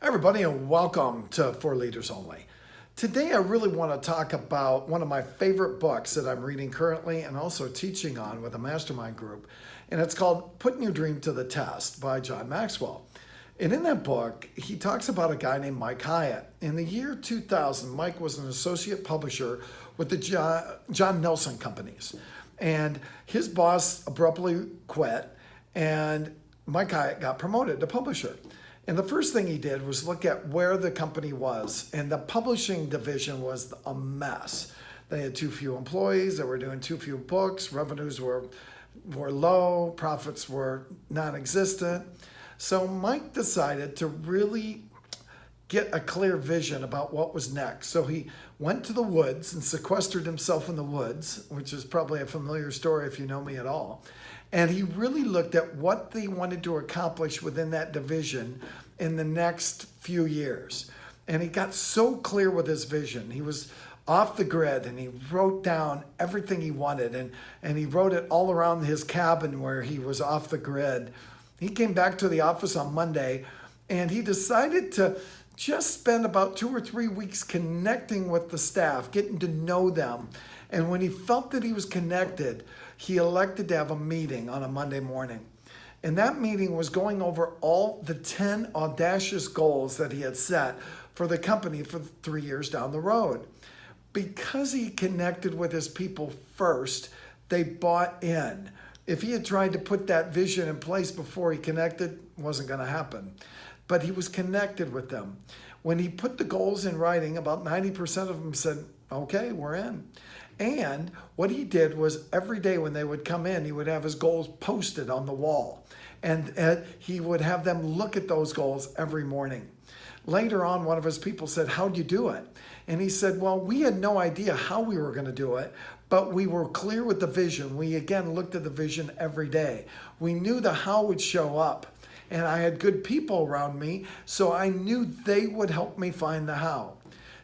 Hi everybody and welcome to For Leaders Only. Today I really want to talk about one of my favorite books that I'm reading currently and also teaching on with a mastermind group. And it's called Putting Your Dream to the Test by John Maxwell. And in that book, he talks about a guy named Mike Hiatt. In the year 2000, Mike was an associate publisher with the John Nelson Companies. And his boss abruptly quit and Mike Hiatt got promoted to publisher. And the first thing he did was look at where the company was. And the publishing division was a mess. They had too few employees. They were doing too few books. Revenues were low. Profits were non-existent. So Mike decided to really get a clear vision about what was next. So he went to the woods and sequestered himself in the woods, which is probably a familiar story if you know me at all. And he really looked at what they wanted to accomplish within that division in the next few years. And he got so clear with his vision. He was off the grid and he wrote down everything he wanted and he wrote it all around his cabin where he was off the grid. He came back to the office on Monday and he decided to just spend about 2 or 3 weeks connecting with the staff, getting to know them. And when he felt that he was connected, he elected to have a meeting on a Monday morning. And that meeting was going over all the 10 audacious goals that he had set for the company for 3 years down the road. Because he connected with his people first, they bought in. If he had tried to put that vision in place before he connected, it wasn't going to happen. But he was connected with them. When he put the goals in writing, about 90% of them said, okay, we're in. And what he did was every day when they would come in, he would have his goals posted on the wall. And he would have them look at those goals every morning. Later on, one of his people said, how'd you do it? And he said, well, we had no idea how we were going to do it, but we were clear with the vision. We again looked at the vision every day. We knew the how would show up. And I had good people around me, so I knew they would help me find the how.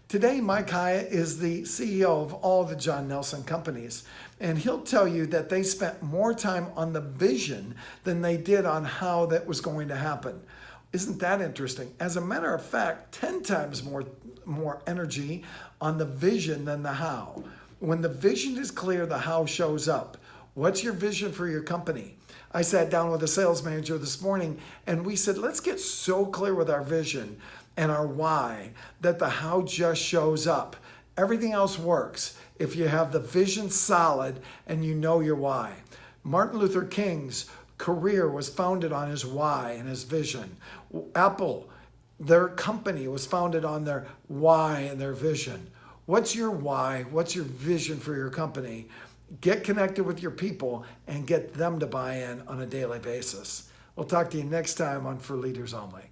Today, Mike Hiatt is the CEO of all the John Nelson Companies, and he'll tell you that they spent more time on the vision than they did on how that was going to happen. Isn't that interesting? As a matter of fact, 10 times more energy on the vision than the how. When the vision is clear, the how shows up. What's your vision for your company? I sat down with a sales manager this morning and we said, let's get so clear with our vision and our why that the how just shows up. Everything else works if you have the vision solid and you know your why. Martin Luther King's career was founded on his why and his vision. Apple, their company was founded on their why and their vision. What's your why? What's your vision for your company? Get connected with your people and get them to buy in on a daily basis. We'll talk to you next time on For Leaders Only.